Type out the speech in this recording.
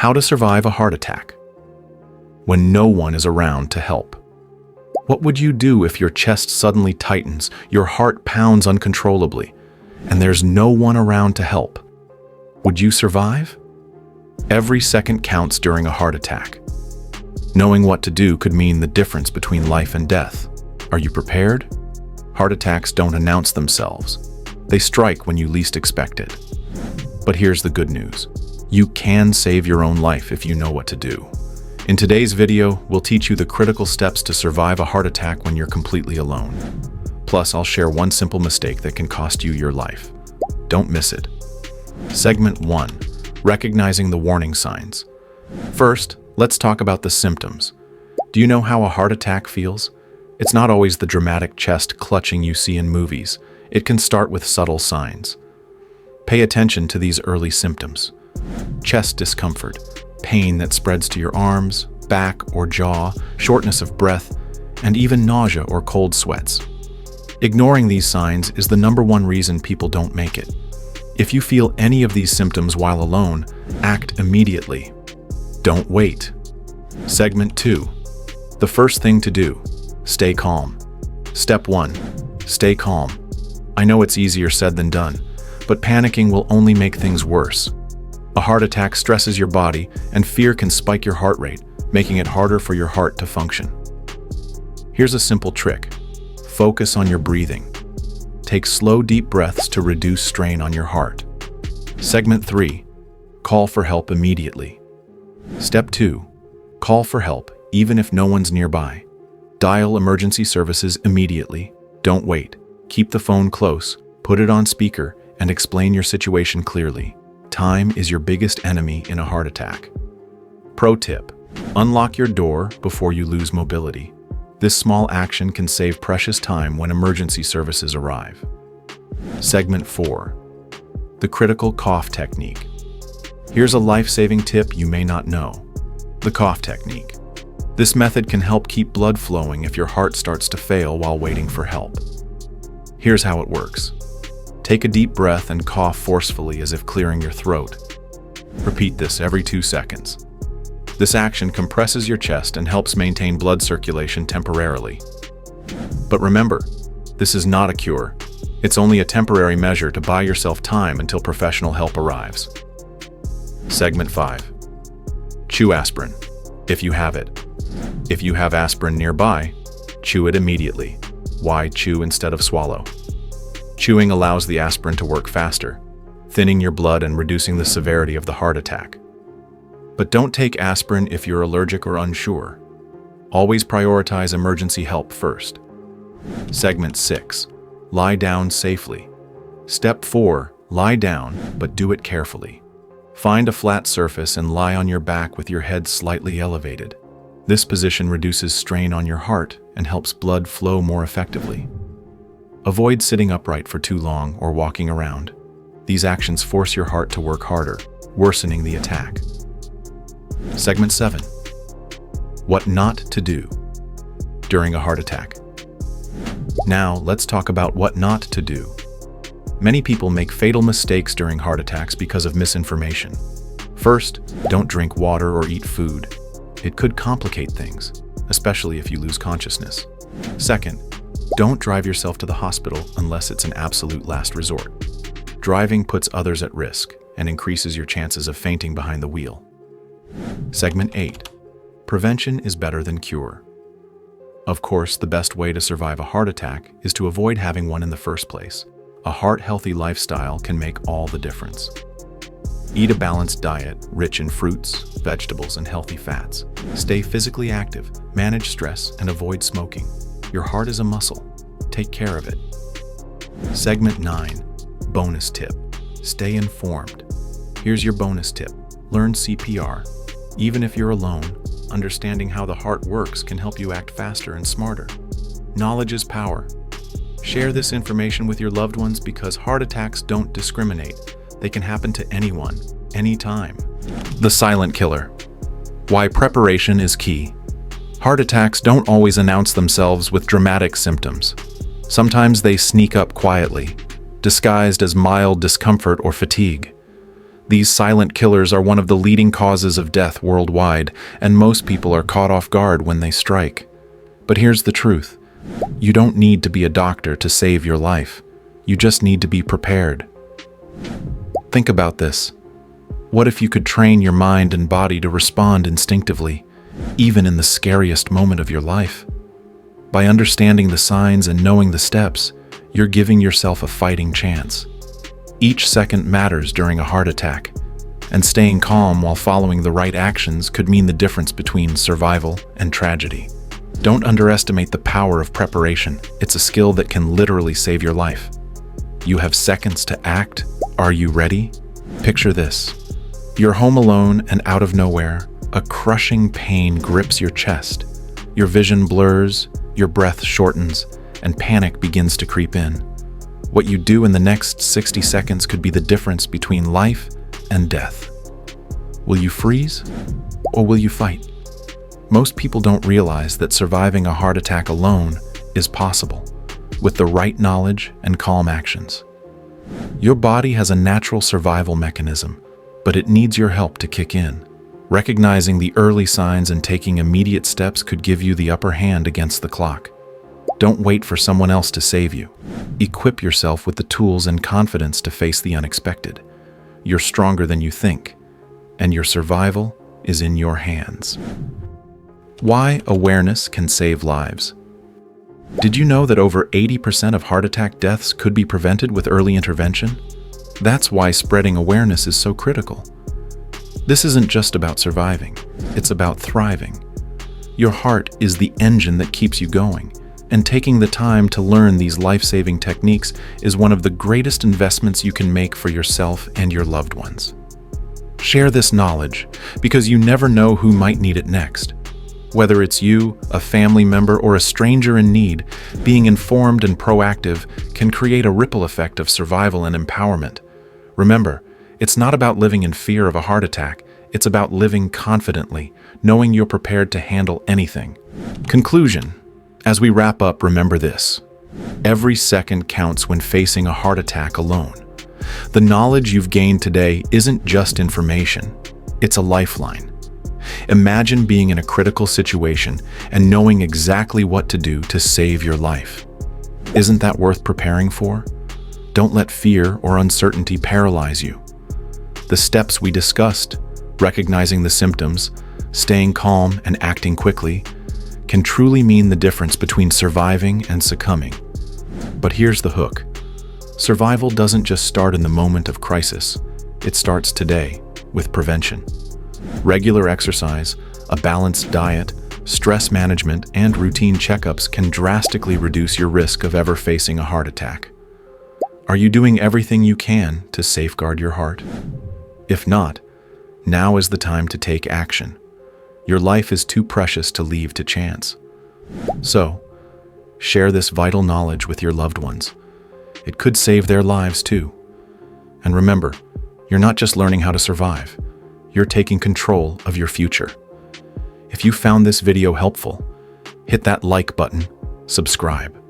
How to survive a heart attack when no one is around to help. What would you do if your chest suddenly tightens, your heart pounds uncontrollably, and there's no one around to help? Would you survive? Every second counts during a heart attack. Knowing what to do could mean the difference between life and death. Are you prepared? Heart attacks don't announce themselves. They strike when you least expect it. But here's the good news. You can save your own life if you know what to do. In today's video, we'll teach you the critical steps to survive a heart attack when you're completely alone. Plus, I'll share one simple mistake that can cost you your life. Don't miss it. Segment 1. Recognizing the warning signs. First, let's talk about the symptoms. Do you know how a heart attack feels? It's not always the dramatic chest clutching you see in movies. It can start with subtle signs. Pay attention to these early symptoms. Chest discomfort, pain that spreads to your arms, back, or jaw, shortness of breath, and even nausea or cold sweats. Ignoring these signs is the #1 reason people don't make it. If you feel any of these symptoms while alone, act immediately. Don't wait. Segment 2. The first thing to do. Stay calm. Step 1. Stay calm. I know it's easier said than done, but panicking will only make things worse. A heart attack stresses your body, and fear can spike your heart rate, making it harder for your heart to function. Here's a simple trick. Focus on your breathing. Take slow, deep breaths to reduce strain on your heart. Segment 3. Call for help immediately. Step 2. Call for help, even if no one's nearby. Dial emergency services immediately. Don't wait. Keep the phone close, put it on speaker, and explain your situation clearly. Time is your biggest enemy in a heart attack. Pro tip: unlock your door before you lose mobility. This small action can save precious time when emergency services arrive. Segment 4. The critical cough technique. Here's a life-saving tip you may not know. The cough technique. This method can help keep blood flowing if your heart starts to fail while waiting for help. Here's how it works. Take a deep breath and cough forcefully as if clearing your throat. Repeat this every 2 seconds. This action compresses your chest and helps maintain blood circulation temporarily. But remember, this is not a cure. It's only a temporary measure to buy yourself time until professional help arrives. Segment 5. Chew aspirin, if you have it. If you have aspirin nearby, chew it immediately. Why chew instead of swallow? Chewing allows the aspirin to work faster, thinning your blood and reducing the severity of the heart attack. But don't take aspirin if you're allergic or unsure. Always prioritize emergency help first. Segment 6. Lie down safely. Step 4. Lie down, but do it carefully. Find a flat surface and lie on your back with your head slightly elevated. This position reduces strain on your heart and helps blood flow more effectively. Avoid sitting upright for too long or walking around. These actions force your heart to work harder, worsening the attack. Segment 7. What not to do during a heart attack. Now, let's talk about what not to do. Many people make fatal mistakes during heart attacks because of misinformation. First, don't drink water or eat food. It could complicate things, especially if you lose consciousness. Second, don't drive yourself to the hospital unless it's an absolute last resort. Driving puts others at risk and increases your chances of fainting behind the wheel. Segment 8. Prevention is better than cure. Of course, the best way to survive a heart attack is to avoid having one in the first place. A heart-healthy lifestyle can make all the difference. Eat a balanced diet, rich in fruits, vegetables, and healthy fats. Stay physically active, manage stress, and avoid smoking. Your heart is a muscle. Take care of it. Segment 9. Bonus tip. Stay informed. Here's your bonus tip. Learn CPR. Even if you're alone, understanding how the heart works can help you act faster and smarter. Knowledge is power. Share this information with your loved ones because heart attacks don't discriminate. They can happen to anyone, anytime. The silent killer. Why preparation is key. Heart attacks don't always announce themselves with dramatic symptoms. Sometimes they sneak up quietly, disguised as mild discomfort or fatigue. These silent killers are one of the leading causes of death worldwide, and most people are caught off guard when they strike. But here's the truth. You don't need to be a doctor to save your life. You just need to be prepared. Think about this. What if you could train your mind and body to respond instinctively, even in the scariest moment of your life? By understanding the signs and knowing the steps, you're giving yourself a fighting chance. Each second matters during a heart attack, and staying calm while following the right actions could mean the difference between survival and tragedy. Don't underestimate the power of preparation. It's a skill that can literally save your life. You have seconds to act. Are you ready? Picture this. You're home alone and out of nowhere, a crushing pain grips your chest. Your vision blurs, your breath shortens, and panic begins to creep in. What you do in the next 60 seconds could be the difference between life and death. Will you freeze or will you fight? Most people don't realize that surviving a heart attack alone is possible, with the right knowledge and calm actions. Your body has a natural survival mechanism, but it needs your help to kick in. Recognizing the early signs and taking immediate steps could give you the upper hand against the clock. Don't wait for someone else to save you. Equip yourself with the tools and confidence to face the unexpected. You're stronger than you think, and your survival is in your hands. Why awareness can save lives. Did you know that over 80% of heart attack deaths could be prevented with early intervention? That's why spreading awareness is so critical. This isn't just about surviving, it's about thriving. Your heart is the engine that keeps you going, and taking the time to learn these life-saving techniques is one of the greatest investments you can make for yourself and your loved ones. Share this knowledge, because you never know who might need it next. Whether it's you, a family member, or a stranger in need, being informed and proactive can create a ripple effect of survival and empowerment. Remember, it's not about living in fear of a heart attack. It's about living confidently, knowing you're prepared to handle anything. Conclusion. As we wrap up, remember this. Every second counts when facing a heart attack alone. The knowledge you've gained today isn't just information. It's a lifeline. Imagine being in a critical situation and knowing exactly what to do to save your life. Isn't that worth preparing for? Don't let fear or uncertainty paralyze you. The steps we discussed, recognizing the symptoms, staying calm, and acting quickly, can truly mean the difference between surviving and succumbing. But here's the hook. Survival doesn't just start in the moment of crisis. It starts today, with prevention. Regular exercise, a balanced diet, stress management, and routine checkups can drastically reduce your risk of ever facing a heart attack. Are you doing everything you can to safeguard your heart? If not, now is the time to take action. Your life is too precious to leave to chance. So, share this vital knowledge with your loved ones. It could save their lives too. And remember, you're not just learning how to survive. You're taking control of your future. If you found this video helpful, hit that like button, subscribe,